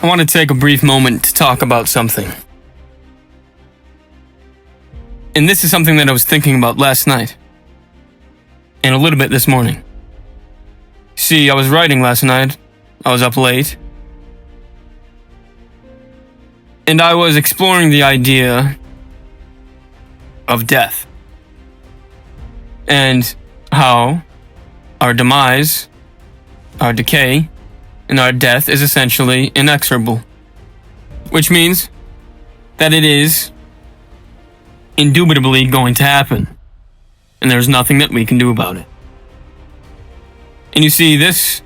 I want to take a brief moment to talk about something. And this is something that I was thinking about last night. And a little bit this morning. See, I was writing last night. I was up late. And I was exploring the idea of death. And how our demise, our decay, and our death is essentially inexorable. Which means that it is indubitably going to happen. And there's nothing that we can do about it. And you see, this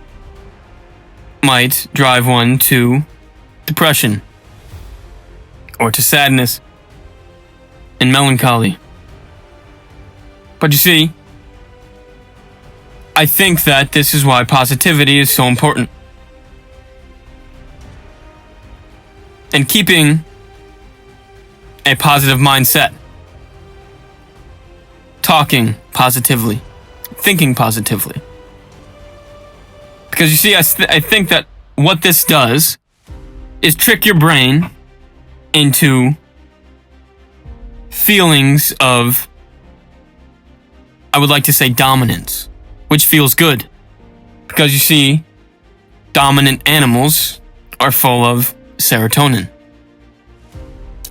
might drive one to depression, or to sadness and melancholy. But you see, I think that this is why positivity is so important. And keeping a positive mindset, talking positively, thinking positively. Because you see, I think that what this does is trick your brain into feelings of, I would like to say, dominance, which feels good. Because you see, dominant animals are full of serotonin.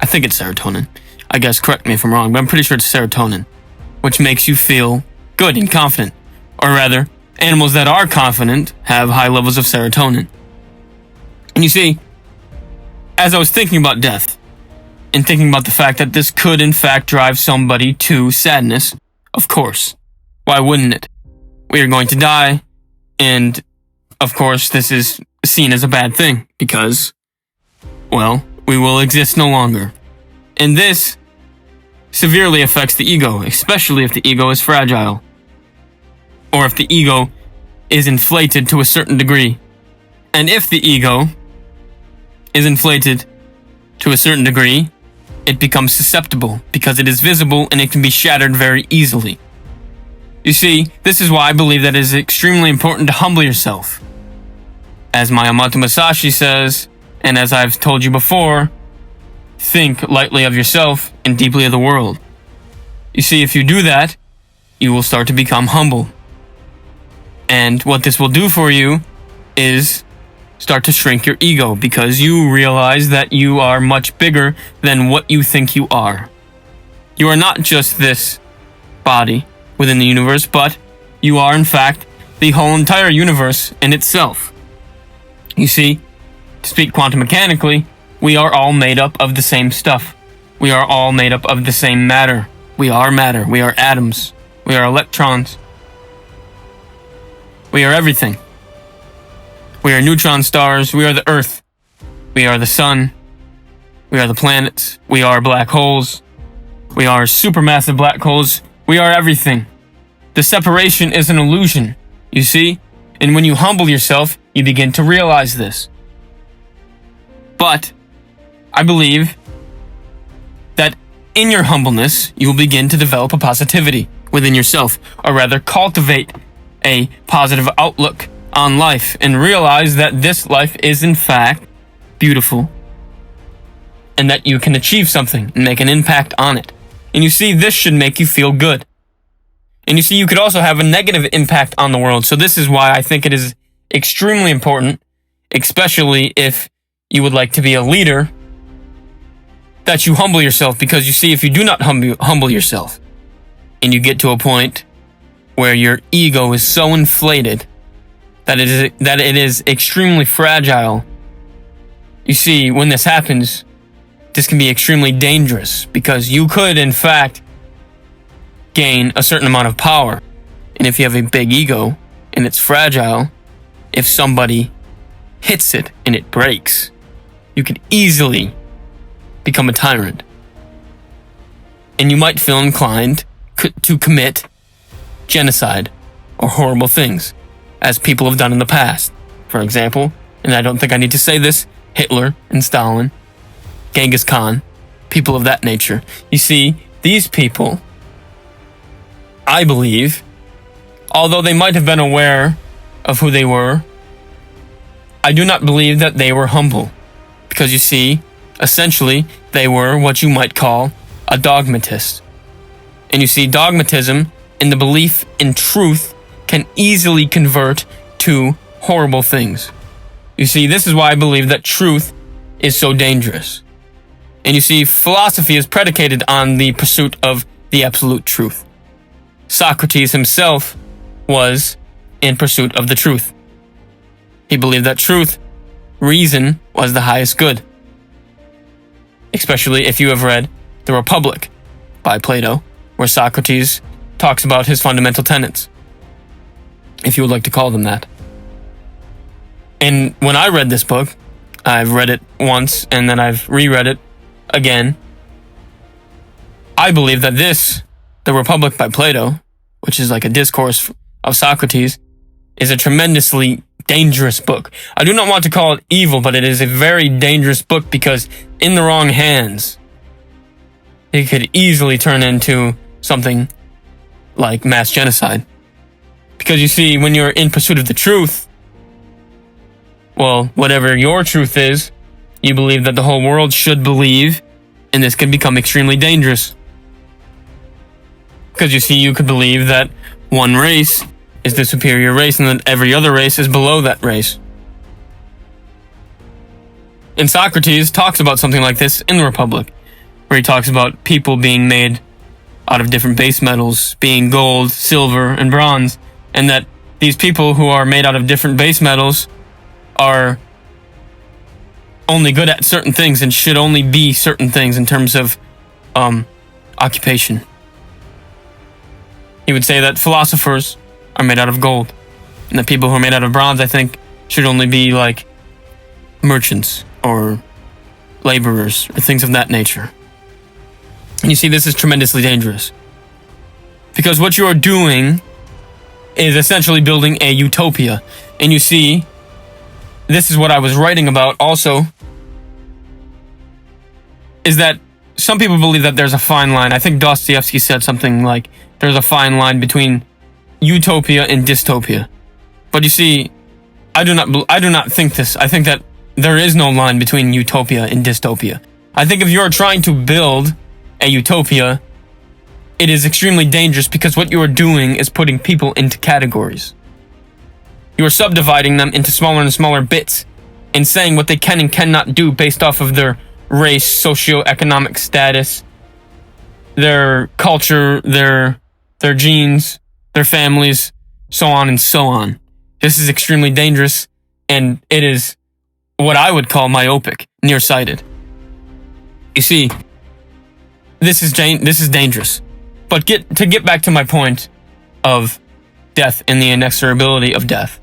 I think it's serotonin. I guess, correct me if I'm wrong, but I'm pretty sure it's serotonin, which makes you feel good and confident. Or rather, animals that are confident have high levels of serotonin. And you see, as I was thinking about death, and thinking about the fact that this could in fact drive somebody to sadness, of course, why wouldn't it? We are going to die, and of course this is seen as a bad thing, because, well, we will exist no longer. And this severely affects the ego, especially if the ego is fragile, or if the ego is inflated to a certain degree. And if the ego is inflated to a certain degree, it becomes susceptible because it is visible and it can be shattered very easily. You see, this is why I believe that it is extremely important to humble yourself. As Miyamoto Musashi says, and as I've told you before, think lightly of yourself and deeply of the world. You see, if you do that, you will start to become humble. And what this will do for you is start to shrink your ego, because you realize that you are much bigger than what you think you are. You are not just this body within the universe, but you are in fact the whole entire universe in itself. You see, to speak quantum mechanically, we are all made up of the same stuff. We are all made up of the same matter. We are matter. We are atoms. We are electrons. We are everything. We are neutron stars. We are the Earth. We are the sun. We are the planets. We are black holes. We are supermassive black holes. We are everything. The separation is an illusion, you see? And when you humble yourself, you begin to realize this. But I believe that in your humbleness, you will begin to develop a positivity within yourself, or rather cultivate a positive outlook on life, and realize that this life is in fact beautiful, and that you can achieve something and make an impact on it. And you see, this should make you feel good. And you see, you could also have a negative impact on the world. So this is why I think it is extremely important, especially if you would like to be a leader, that you humble yourself. Because you see, if you do not humble yourself, and you get to a point where your ego is so inflated that it is extremely fragile, you see, when this happens, this can be extremely dangerous, because you could, in fact, gain a certain amount of power. And if you have a big ego and it's fragile, if somebody hits it and it breaks, you could easily become a tyrant. And you might feel inclined to commit genocide or horrible things, as people have done in the past. For example, and I don't think I need to say this, Hitler and Stalin, Genghis Khan, people of that nature. You see, these people, I believe, although they might have been aware of who they were, I do not believe that they were humble. Because you see, essentially, they were what you might call a dogmatist. And you see, dogmatism and the belief in truth can easily convert to horrible things. You see, this is why I believe that truth is so dangerous. And you see, philosophy is predicated on the pursuit of the absolute truth. Socrates himself was in pursuit of the truth. He believed that truth, reason, was the highest good. Especially if you have read The Republic by Plato, where Socrates talks about his fundamental tenets, if you would like to call them that. And when I read this book, I've read it once and then I've reread it again. I believe that The Republic by Plato, which is like a discourse of Socrates, is a tremendously dangerous book. I do not want to call it evil, but it is a very dangerous book because in the wrong hands, it could easily turn into something like mass genocide. Because you see, when you're in pursuit of the truth, well, whatever your truth is, you believe that the whole world should believe, and this can become extremely dangerous. Because you see, you could believe that one race is the superior race and that every other race is below that race. And Socrates talks about something like this in The Republic, where he talks about people being made out of different base metals, being gold, silver, and bronze, and that these people who are made out of different base metals are only good at certain things and should only be certain things in terms of occupation. He would say that philosophers are made out of gold, and that people who are made out of bronze, I think, should only be like merchants or laborers or things of that nature. And you see, this is tremendously dangerous. Because what you are doing is essentially building a utopia. And you see, this is what I was writing about also, is that some people believe that there's a fine line. I think Dostoevsky said something like, there's a fine line between utopia and dystopia. But you see, I do not think this. I think that there is no line between utopia and dystopia. I think if you're trying to build a utopia, it is extremely dangerous because what you are doing is putting people into categories. You are subdividing them into smaller and smaller bits and saying what they can and cannot do based off of their race, socioeconomic status, their culture, their genes, their families, so on and so on. This is extremely dangerous, and it is what I would call myopic, nearsighted. You see, this is dangerous. But to get back to my point of death and the inexorability of death,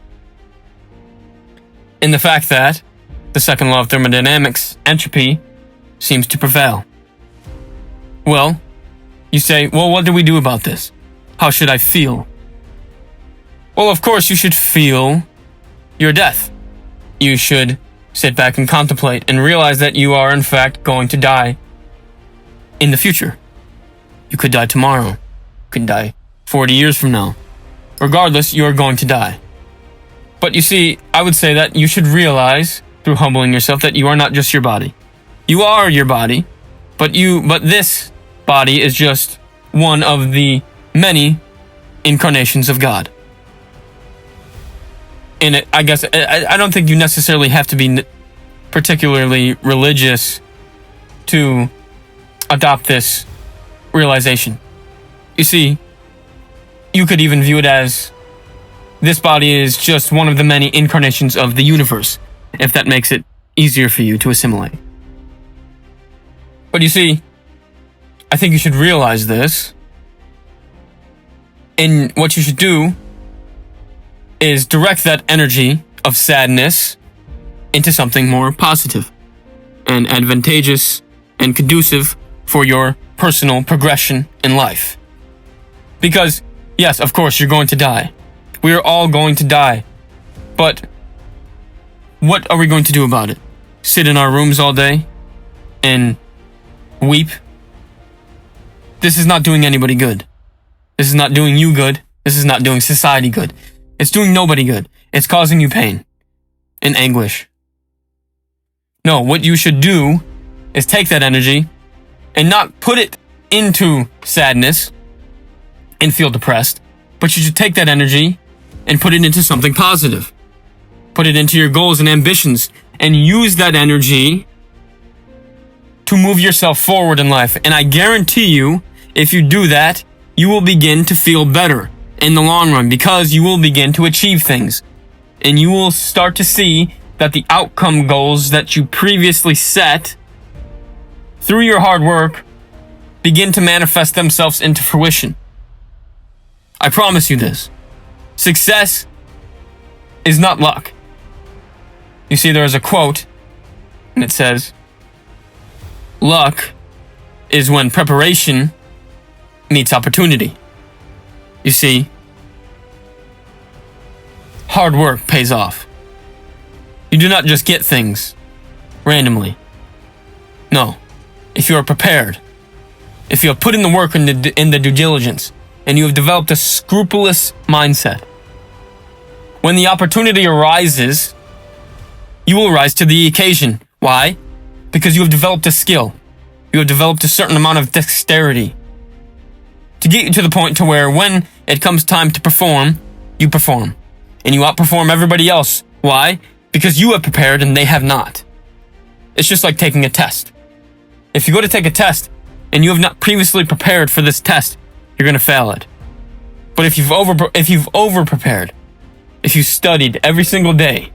and the fact that the second law of thermodynamics, entropy, seems to prevail. Well, you say, well, what do we do about this? How should I feel? Well, of course, you should feel your death. You should sit back and contemplate and realize that you are, in fact, going to die in the future. You could die tomorrow. You could die 40 years from now. Regardless, you are going to die. But you see, I would say that you should realize, through humbling yourself, that you are not just your body. You are your body, but this body is just one of the many incarnations of God. And I guess I don't think you necessarily have to be particularly religious to adopt this realization. You see, you could even view it as this body is just one of the many incarnations of the universe, if that makes it easier for you to assimilate. But you see, I think you should realize this, and what you should do is direct that energy of sadness into something more positive and advantageous and conducive for your personal progression in life. Because, yes, of course, you're going to die. We are all going to die. But what are we going to do about it? Sit in our rooms all day and weep? This is not doing anybody good. This is not doing you good. This is not doing society good. It's doing nobody good. It's causing you pain and anguish. No, what you should do is take that energy and not put it into sadness and feel depressed, but you should take that energy and put it into something positive. Put it into your goals and ambitions and use that energy to move yourself forward in life. And I guarantee you, if you do that, you will begin to feel better in the long run because you will begin to achieve things. And you will start to see that the outcome goals that you previously set through your hard work begin to manifest themselves into fruition. I promise you this. Success is not luck. You see, there is a quote, and it says, luck is when preparation meets opportunity. You see, hard work pays off. You do not just get things randomly. No. If you are prepared, if you have put in the work in the due diligence, and you have developed a scrupulous mindset, when the opportunity arises, you will rise to the occasion. Why? Because you have developed a skill. You have developed a certain amount of dexterity to get you to the point to where when it comes time to perform, you perform. And you outperform everybody else. Why? Because you have prepared and they have not. It's just like taking a test. If you go to take a test and you have not previously prepared for this test, you're going to fail it. But if you've over-prepared, if you studied every single day,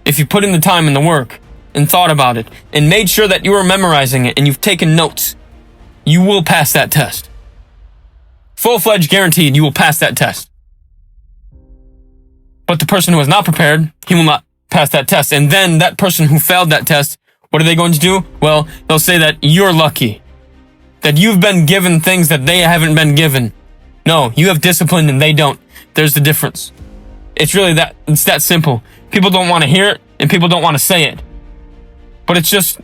if you put in the time and the work and thought about it and made sure that you are memorizing it and you've taken notes, you will pass that test. Full-fledged guaranteed you will pass that test. But the person who is not prepared, he will not pass that test. And then that person who failed that test, what are they going to do? Well, they'll say that you're lucky. That you've been given things that they haven't been given. No, you have discipline and they don't. There's the difference. It's that simple. People don't want to hear it and people don't want to say it. But it's just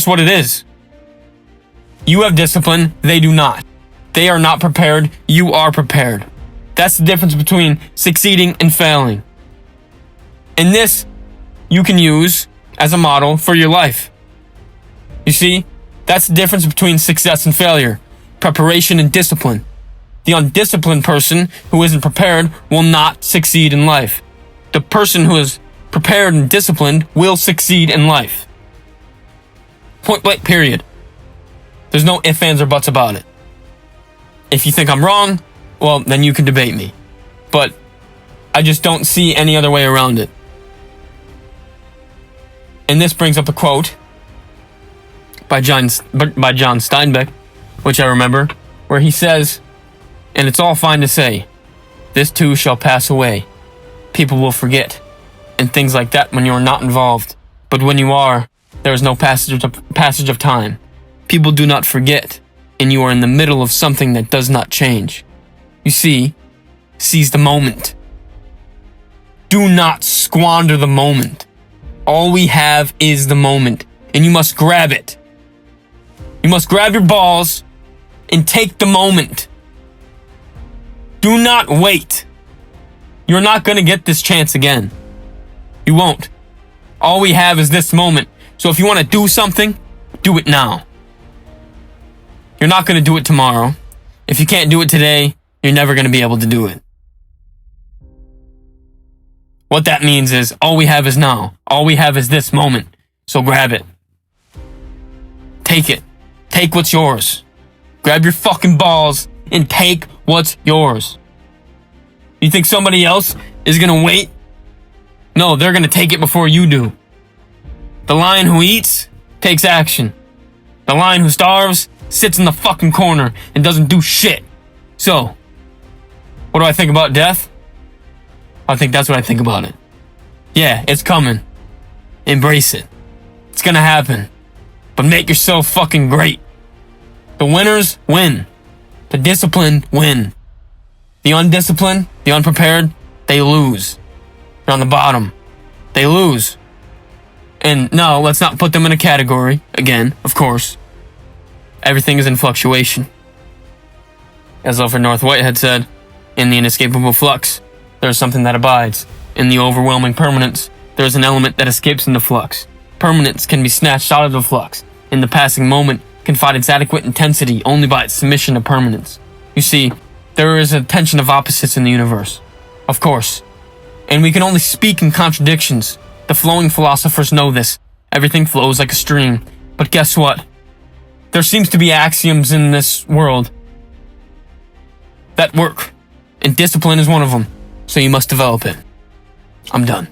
what it is. You have discipline, they do not. They are not prepared, you are prepared. That's the difference between succeeding and failing. And this you can use as a model for your life. You see, that's the difference between success and failure. Preparation and discipline. The undisciplined person who isn't prepared will not succeed in life. The person who is prepared and disciplined will succeed in life. Point blank, period. There's no ifs, ands, or buts about it. If you think I'm wrong, well, then you can debate me. But I just don't see any other way around it. And this brings up a quote by John Steinbeck, which I remember, where he says, and it's all fine to say, this too shall pass away. People will forget, and things like that when you are not involved. But when you are, there is no passage of time. People do not forget, and you are in the middle of something that does not change. You see, seize the moment. Do not squander the moment. All we have is the moment, and you must grab it. You must grab your balls and take the moment. Do not wait. You're not going to get this chance again. You won't. All we have is this moment. So if you want to do something, do it now. You're not going to do it tomorrow. If you can't do it today, you're never going to be able to do it. What that means is all we have is now. All we have is this moment. So grab it. Take it. Take what's yours. Grab your fucking balls and take what's yours. You think somebody else is going to wait? No, they're going to take it before you do. The lion who eats takes action. The lion who starves sits in the fucking corner and doesn't do shit. So, what do I think about death? I think that's what I think about it. Yeah, it's coming. Embrace it. It's gonna happen. But make yourself fucking great. The winners win. The disciplined win. The undisciplined, the unprepared, they lose. They're on the bottom. They lose. And no, let's not put them in a category. Again, of course. Everything is in fluctuation. As Alfred North Whitehead said, in the inescapable flux, there is something that abides. In the overwhelming permanence, there is an element that escapes into flux. permanence can be snatched out of the flux, and the passing moment can find its adequate intensity only by its submission to permanence. You see, there is a tension of opposites in the universe. Of course. And we can only speak in contradictions. The flowing philosophers know this. Everything flows like a stream. But guess what? There seems to be axioms in this world that work. And discipline is one of them. So you must develop it. I'm done.